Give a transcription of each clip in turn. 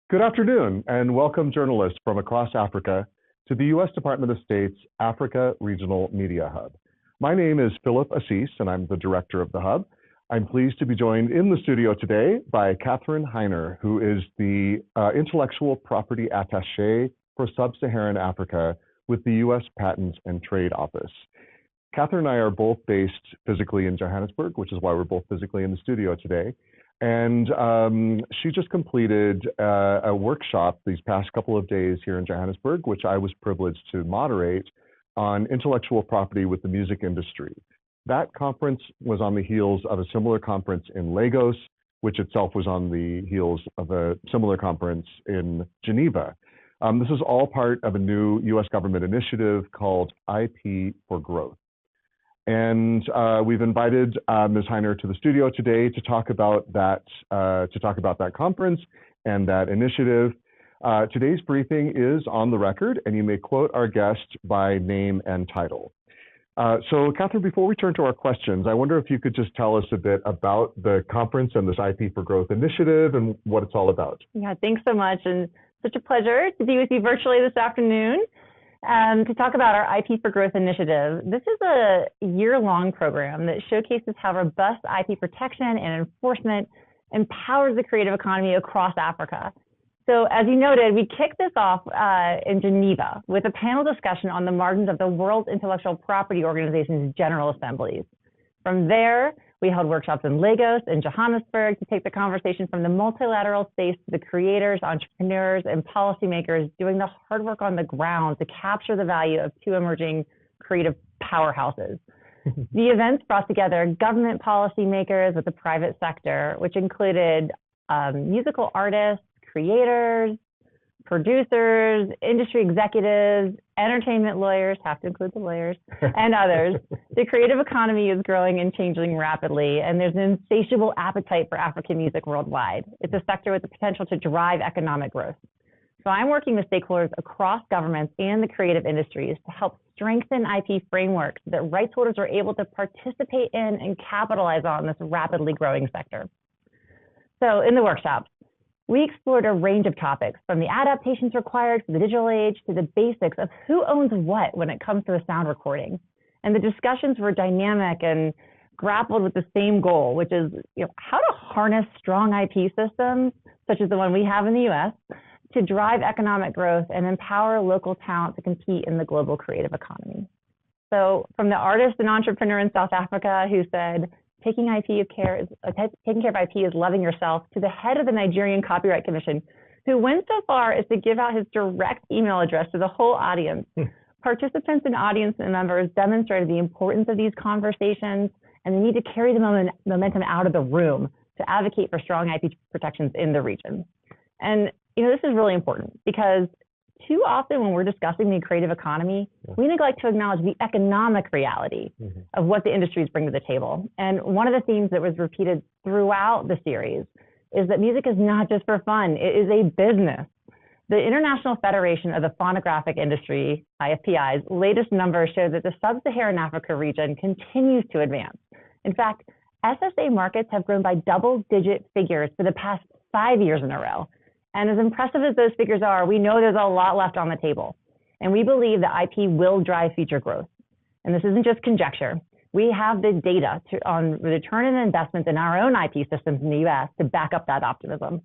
Good afternoon, and welcome journalists from across Africa to the U.S. Department of State's Africa Regional Media Hub. My name is Philip Assis, and I'm the director of the hub. I'm pleased to be joined in the studio today by Katherine Hiner, who is the Intellectual Property Attaché for Sub-Saharan Africa with the U.S. Patent and Trade Office. Katherine and I are both based physically in Johannesburg, which is why we're both physically in the studio today. And she just completed a workshop these past couple of days here in Johannesburg, which I was privileged to moderate, on intellectual property with the music industry. That conference was on the heels of a similar conference in Lagos, which itself was on the heels of a similar conference in Geneva. This is all part of a new US government initiative called IP for Growth. And we've invited Ms. Hiner to the studio today to talk about that conference and that initiative. Today's briefing is on the record, and you may quote our guest by name and title. So, Katherine, before we turn to our questions, I wonder if you could just tell us a bit about the conference and this IP for Growth initiative and what it's all about. Yeah, thanks so much, and such a pleasure to be with you virtually this afternoon. To talk about our IP for Growth initiative. This is a year-long program that showcases how robust IP protection and enforcement empowers the creative economy across Africa. So as you noted, we kicked this off in Geneva with a panel discussion on the margins of the World Intellectual Property Organization's General Assemblies. From there, we held workshops in Lagos and Johannesburg to take the conversation from the multilateral space to the creators, entrepreneurs, and policymakers doing the hard work on the ground to capture the value of two emerging creative powerhouses. The events brought together government policymakers with the private sector, which included musical artists, creators, producers, industry executives, entertainment lawyers, have to include the lawyers, and others. The creative economy is growing and changing rapidly, and there's an insatiable appetite for African music worldwide. It's a sector with the potential to drive economic growth. So I'm working with stakeholders across governments and the creative industries to help strengthen IP frameworks so that rights holders are able to participate in and capitalize on this rapidly growing sector. So in the workshops, we explored a range of topics, from the adaptations required for the digital age to the basics of who owns what when it comes to a sound recording. And the discussions were dynamic and grappled with the same goal, which is how to harness strong IP systems, such as the one we have in the US, to drive economic growth and empower local talent to compete in the global creative economy. So from the artist and entrepreneur in South Africa who said, taking care of IP is loving yourself, to the head of the Nigerian Copyright Commission, who went so far as to give out his direct email address to the whole audience. Participants and audience members demonstrated the importance of these conversations and the need to carry the momentum out of the room to advocate for strong IP protections in the region. And this is really important because too often when we're discussing the creative economy, we neglect to acknowledge the economic reality of what the industries bring to the table. And one of the themes that was repeated throughout the series is that music is not just for fun, it is a business. The International Federation of the Phonographic Industry, IFPI's latest numbers show that the Sub-Saharan Africa region continues to advance. In fact, SSA markets have grown by double-digit figures for the past 5 years in a row. And as impressive as those figures are, we know there's a lot left on the table. And we believe that IP will drive future growth. And this isn't just conjecture. We have the data on return on investments in our own IP systems in the US to back up that optimism.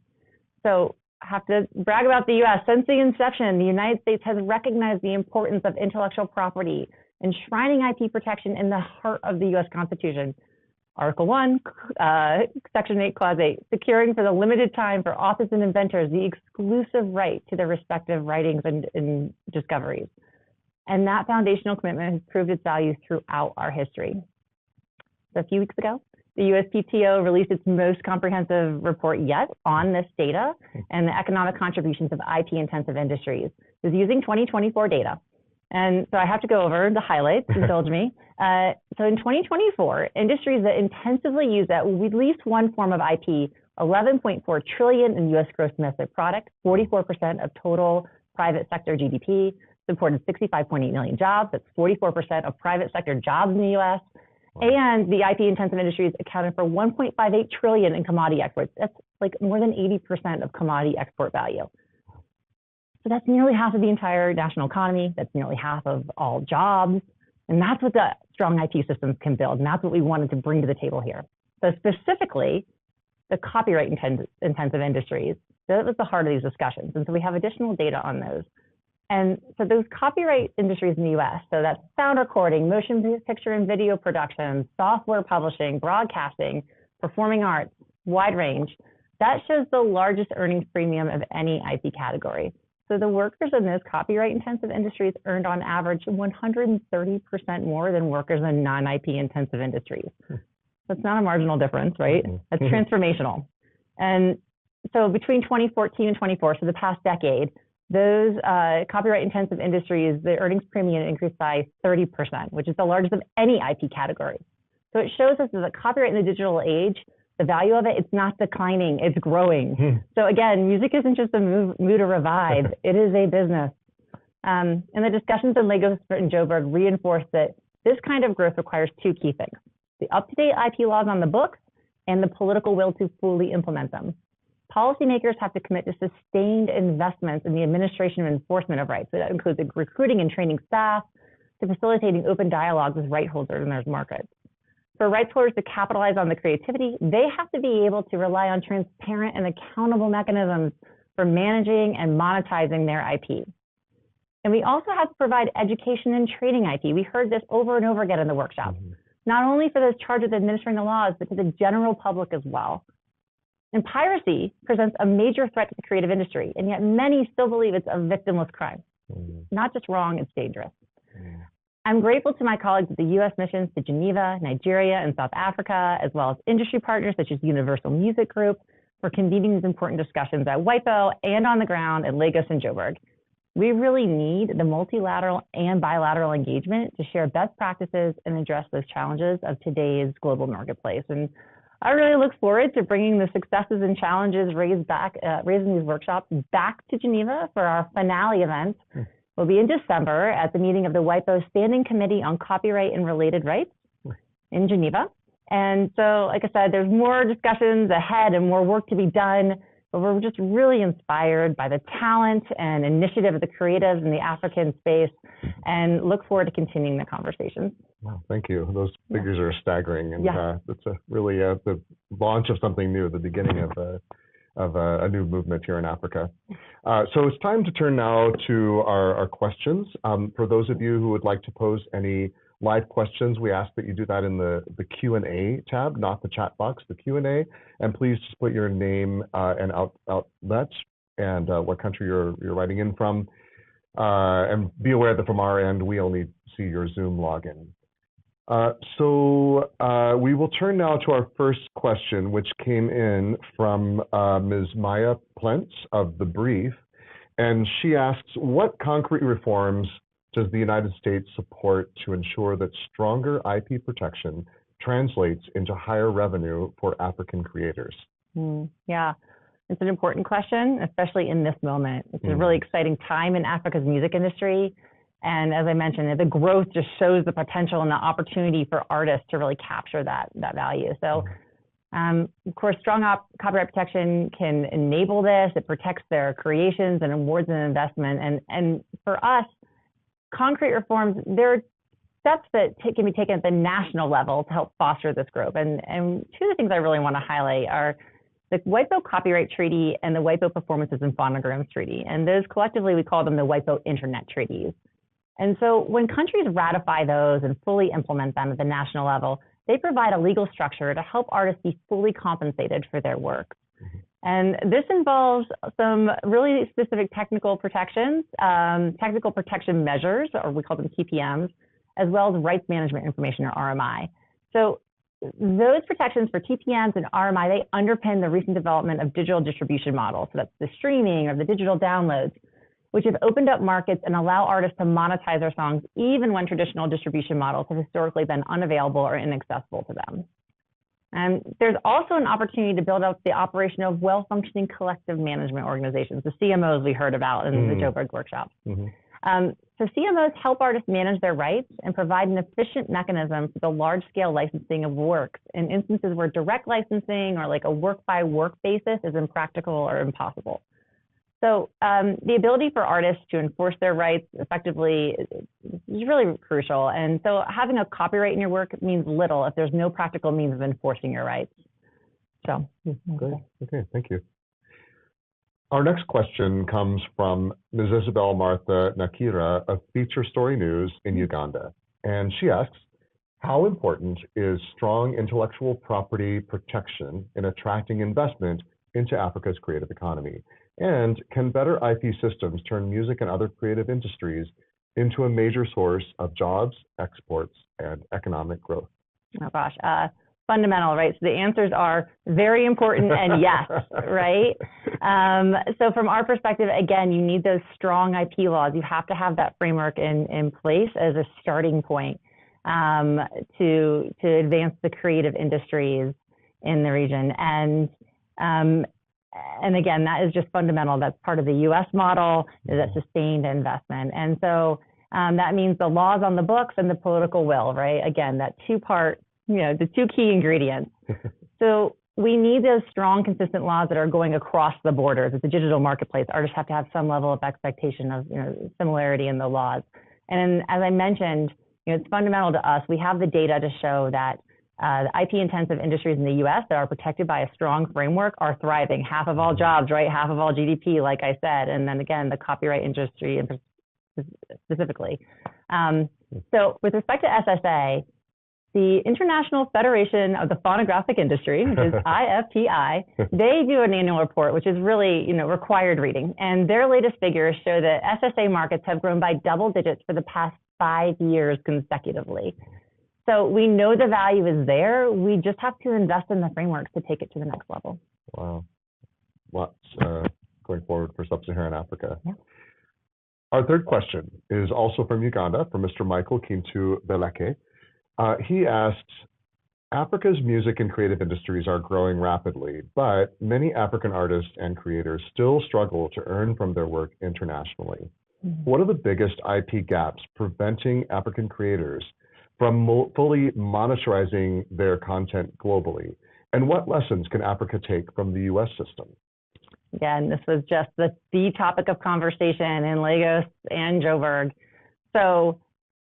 So I have to brag about the US. Since the inception, the United States has recognized the importance of intellectual property, enshrining IP protection in the heart of the US Constitution. Article 1, Section 8, Clause 8, securing for the limited time for authors and inventors the exclusive right to their respective writings and discoveries. And that foundational commitment has proved its value throughout our history. So a few weeks ago, the USPTO released its most comprehensive report yet on this data and the economic contributions of IP-intensive industries. It was using 2024 data. And so I have to go over the highlights, indulge me. So in 2024, industries that intensively use at least one form of IP, 11.4 trillion in US gross domestic product, 44% of total private sector GDP, supported 65.8 million jobs. That's 44% of private sector jobs in the US. And the IP-intensive industries accounted for $1.58 trillion in commodity exports. That's like more than 80% of commodity export value. So that's nearly half of the entire national economy. That's nearly half of all jobs. And that's what the strong IP systems can build. And that's what we wanted to bring to the table here. So specifically, the copyright-intensive industries, that was the heart of these discussions. And so we have additional data on those. And so those copyright industries in the US, so that's sound recording, motion picture and video production, software publishing, broadcasting, performing arts, wide range, that shows the largest earnings premium of any IP category. So the workers in those copyright-intensive industries earned on average 130% more than workers in non-IP intensive industries. That's not a marginal difference, right? That's transformational. And so between 2014 and 24, so the past decade, those copyright-intensive industries, the earnings premium increased by 30%, which is the largest of any IP category. So it shows us that the copyright in the digital age, the value of it, it's not declining, it's growing. So again, music isn't just a mood or revive, it is a business. And the discussions in Lagos and Joburg reinforce that this kind of growth requires two key things: the up-to-date IP laws on the books and the political will to fully implement them. Policymakers have to commit to sustained investments in the administration and enforcement of rights. So that includes recruiting and training staff, to facilitating open dialogues with right holders in those markets. For rights holders to capitalize on the creativity, they have to be able to rely on transparent and accountable mechanisms for managing and monetizing their IP. And we also have to provide education and training IP. We heard this over and over again in the workshop, not only for those charged with administering the laws, but to the general public as well. And piracy presents a major threat to the creative industry, and yet many still believe it's a victimless crime. Not just wrong, it's dangerous. I'm grateful to my colleagues at the U.S. missions to Geneva, Nigeria, and South Africa, as well as industry partners such as Universal Music Group, for convening these important discussions at WIPO and on the ground at Lagos and Joburg. We really need the multilateral and bilateral engagement to share best practices and address those challenges of today's global marketplace. And I really look forward to bringing the successes and challenges raised in these workshops back to Geneva for our finale event. We'll be in December at the meeting of the WIPO Standing Committee on Copyright and Related Rights in Geneva. And so, like I said, there's more discussions ahead and more work to be done, but we're just really inspired by the talent and initiative of the creatives in the African space and look forward to continuing the conversations. Wow, thank you. Those figures are staggering, and it's really the launch of something new, the beginning of a new movement here in Africa. So it's time to turn now to our questions. For those of you who would like to pose any live questions, we ask that you do that in the Q&A tab, not the chat box, the Q&A. And please just put your name and outlet and what country you're writing in from. And be aware that from our end, we only see your Zoom login. So we will turn now to our first question, which came in from Ms. Maya Plentz of The Brief. And she asks, what concrete reforms does the United States support to ensure that stronger IP protection translates into higher revenue for African creators? Yeah, it's an important question, especially in this moment. It's a really exciting time in Africa's music industry. And as I mentioned, the growth just shows the potential and the opportunity for artists to really capture that value. So, of course, strong copyright protection can enable this. It protects their creations and awards an investment. And for us, concrete reforms, there are steps that can be taken at the national level to help foster this growth. And two of the things I really want to highlight are the WIPO Copyright Treaty and the WIPO Performances and Phonograms Treaty. And those collectively, we call them the WIPO Internet Treaties. And so when countries ratify those and fully implement them at the national level, they provide a legal structure to help artists be fully compensated for their work. And this involves some really specific technical protections, technical protection measures, or we call them TPMs, as well as rights management information, or RMI. So those protections for TPMs and RMI, they underpin the recent development of digital distribution models. So that's the streaming or the digital downloads, which have opened up markets and allow artists to monetize their songs even when traditional distribution models have historically been unavailable or inaccessible to them. And there's also an opportunity to build up the operation of well-functioning collective management organizations, the CMOs we heard about in the Joburg workshop. So CMOs help artists manage their rights and provide an efficient mechanism for the large-scale licensing of works in instances where direct licensing or like a work-by-work basis is impractical or impossible. So the ability for artists to enforce their rights effectively is really crucial. And so having a copyright in your work means little if there's no practical means of enforcing your rights. So great. Okay, thank you. Our next question comes from Ms. Isabel Martha Nakira of Feature Story News in Uganda. And she asks, how important is strong intellectual property protection in attracting investment into Africa's creative economy? And can better IP systems turn music and other creative industries into a major source of jobs, exports, and economic growth? Oh gosh, fundamental, right? So the answers are very important and yes, right? So from our perspective, again, you need those strong IP laws. You have to have that framework in place as a starting point to advance the creative industries in the region. And again, that is just fundamental. That's part of the U.S. model, is that sustained investment. And so that means the laws on the books and the political will, right? Again, that two-part, the two key ingredients. So we need those strong, consistent laws that are going across the borders. It's a digital marketplace. Artists have to have some level of expectation of similarity in the laws. And as I mentioned, it's fundamental to us. We have the data to show that the IP-intensive industries in the U.S. that are protected by a strong framework are thriving. Half of all jobs, right? Half of all GDP, like I said. And then again, the copyright industry specifically. So with respect to SSA, the International Federation of the Phonographic Industry, which is IFPI, they do an annual report, which is really, required reading. And their latest figures show that SSA markets have grown by double digits for the past 5 years consecutively. So we know the value is there. We just have to invest in the frameworks to take it to the next level. Wow. Lots going forward for Sub-Saharan Africa. Yeah. Our third question is also from Uganda, from Mr. Michael Kintu Beleke. He asks, Africa's music and creative industries are growing rapidly, but many African artists and creators still struggle to earn from their work internationally. What are the biggest IP gaps preventing African creators from fully monetizing their content globally? And what lessons can Africa take from the US system? Again, this was just the topic of conversation in Lagos and Joburg. So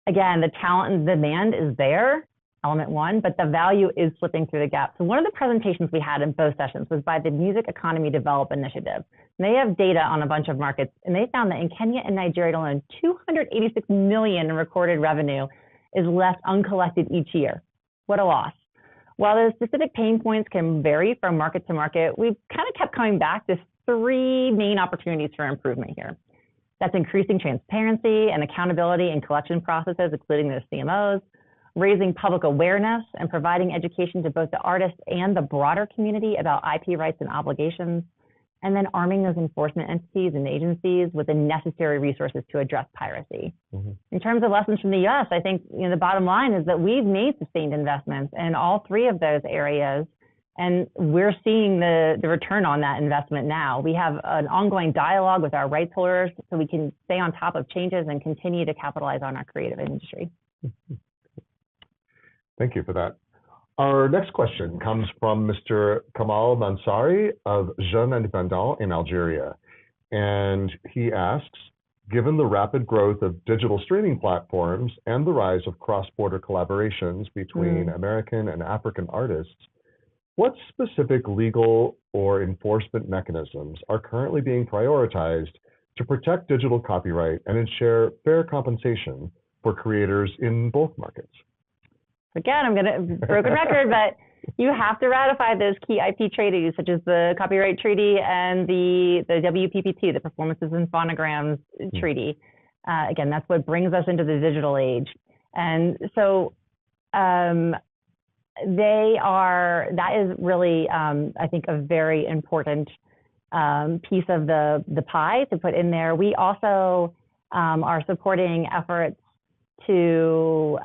again, the talent and demand is there, element one, but the value is slipping through the gap. So one of the presentations we had in both sessions was by the Music Economy Develop Initiative. And they have data on a bunch of markets, and they found that in Kenya and Nigeria alone, 286 million in recorded revenue is left uncollected each year. What a loss. While those specific pain points can vary from market to market, we've kind of kept coming back to 3 main opportunities for improvement here. That's increasing transparency and accountability in collection processes, including the CMOs, raising public awareness and providing education to both the artists and the broader community about IP rights and obligations, and then arming those enforcement entities and agencies with the necessary resources to address piracy. In terms of lessons from the US, I think the bottom line is that we've made sustained investments in all 3 of those areas, and we're seeing the return on that investment now. We have an ongoing dialogue with our rights holders so we can stay on top of changes and continue to capitalize on our creative industry. Thank you for that. Our next question comes from Mr. Kamal Mansari of Jeune Indépendant in Algeria. And he asks, given the rapid growth of digital streaming platforms and the rise of cross-border collaborations between American and African artists, what specific legal or enforcement mechanisms are currently being prioritized to protect digital copyright and ensure fair compensation for creators in both markets? Again, I'm going to broken record, but you have to ratify those key IP treaties, such as the Copyright Treaty and the WPPT, the Performances and Phonograms Treaty. Again, that's what brings us into the digital age. And so that is really, I think, a very important piece of the pie to put in there. We also are supporting efforts to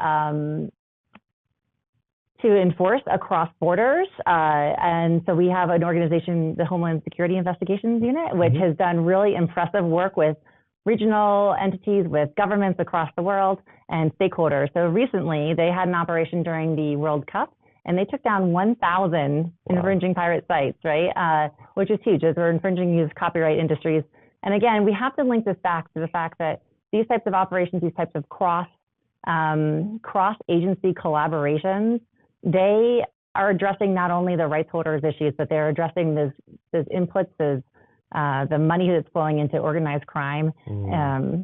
enforce across borders. And so we have an organization, the Homeland Security Investigations Unit, which has done really impressive work with regional entities, with governments across the world, and stakeholders. So recently, they had an operation during the World Cup, and they took down 1,000 infringing pirate sites, right? Which is huge, as we're infringing these copyright industries. And again, we have to link this back to the fact that these types of operations, these types of cross-agency collaborations, they are addressing not only the rights holders' issues, but they're addressing those inputs, the money that's flowing into organized crime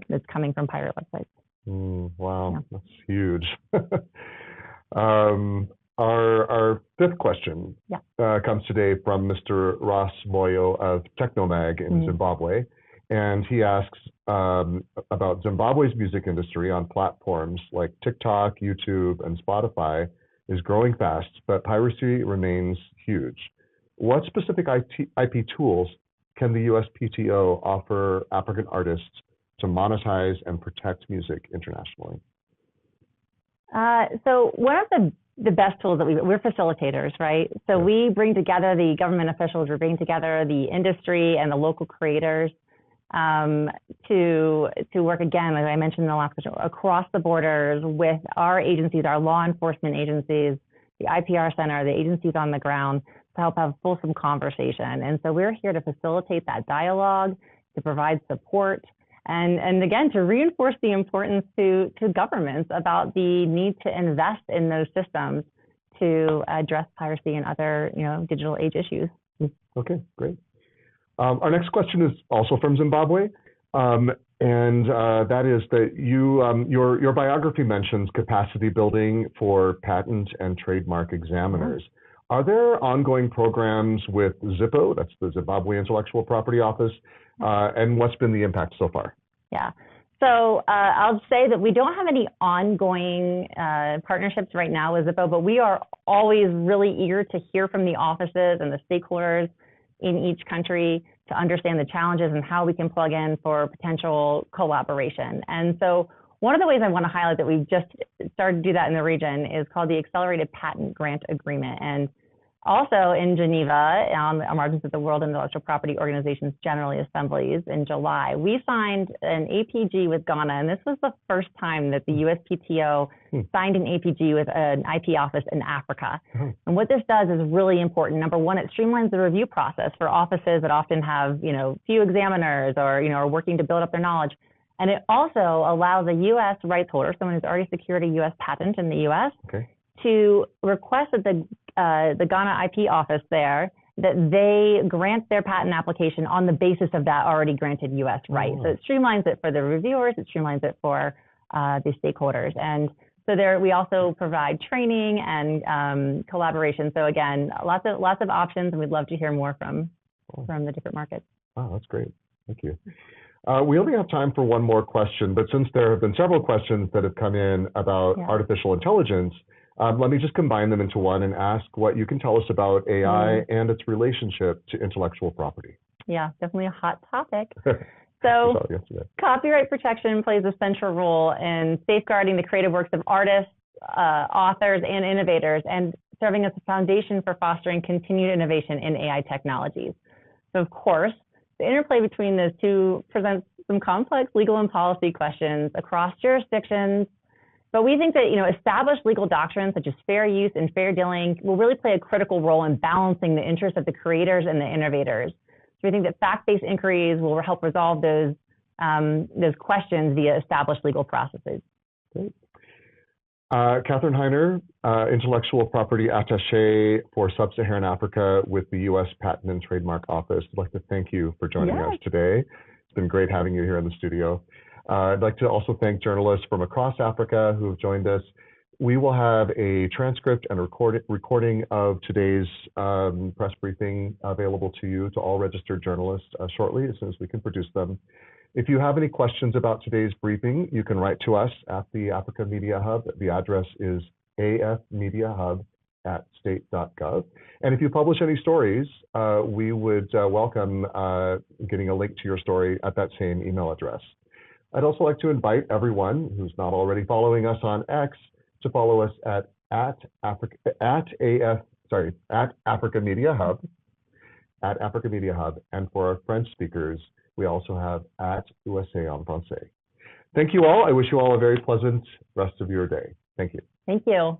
that's coming from pirate websites. Wow, Yeah. that's huge. Our fifth question comes today from Mr. Ross Moyo of Technomag in Zimbabwe. And he asks about Zimbabwe's music industry on platforms like TikTok, YouTube, and Spotify is growing fast, but piracy remains huge. What specific IP tools can the USPTO offer African artists to monetize and protect music internationally? So one of the best tools that we're facilitators, right? So we bring together the government officials, we bring together the industry and the local creators to work, again, like I mentioned in the last question, across the borders with our agencies, our law enforcement agencies, the IPR Center, the agencies on the ground, to help have fulsome conversation. And so we're here to facilitate that dialogue, to provide support, and again, to reinforce the importance to governments about the need to invest in those systems to address piracy and other, digital age issues. Okay, great. Our next question is also from Zimbabwe, and that is that your biography mentions capacity building for patent and trademark examiners. Are there ongoing programs with ZIPO, that's the Zimbabwe Intellectual Property Office, and what's been the impact so far? Yeah. So I'll say that we don't have any ongoing partnerships right now with ZIPO, but we are always really eager to hear from the offices and the stakeholders in each country to understand the challenges and how we can plug in for potential collaboration. And so one of the ways I want to highlight that we've just started to do that in the region is called the Accelerated Patent Grant Agreement. And also in Geneva, on the margins of the World Intellectual Property Organization's General Assemblies in July, we signed an APG with Ghana, and this was the first time that the USPTO signed an APG with an IP office in Africa. And what this does is really important. Number one, it streamlines the review process for offices that often have, few examiners or, are working to build up their knowledge. And it also allows a U.S. rights holder, someone who's already secured a U.S. patent in the U.S., to request that the Ghana IP office there, that they grant their patent application on the basis of that already granted U.S. right. So it streamlines it for the reviewers, it streamlines it for the stakeholders. And so there, we also provide training and collaboration. So again, lots of options, and we'd love to hear more from the different markets. Oh, that's great. Thank you. We only have time for one more question, but since there have been several questions that have come in about artificial intelligence, let me just combine them into one and ask what you can tell us about AI and its relationship to intellectual property. Yeah, definitely a hot topic. So copyright protection plays a central role in safeguarding the creative works of artists, authors, and innovators, and serving as a foundation for fostering continued innovation in AI technologies. So of course, the interplay between those two presents some complex legal and policy questions across jurisdictions. But we think that established legal doctrines such as fair use and fair dealing will really play a critical role in balancing the interests of the creators and the innovators. So we think that fact-based inquiries will help resolve those questions via established legal processes. Great. Katherine Hiner, Intellectual Property Attaché for Sub-Saharan Africa with the U.S. Patent and Trademark Office. I'd like to thank you for joining us today. It's been great having you here in the studio. I'd like to also thank journalists from across Africa who have joined us. We will have a transcript and recording of today's press briefing available to you, to all registered journalists, shortly, as soon as we can produce them. If you have any questions about today's briefing, you can write to us at the Africa Media Hub. The address is afmediahub@state.gov. And if you publish any stories, we would welcome getting a link to your story at that same email address. I'd also like to invite everyone who's not already following us on X to follow us at Africa Media Hub, and for our French speakers, We also have @USA en Français. Thank you all. I wish you all a very pleasant rest of your day. Thank you. Thank you.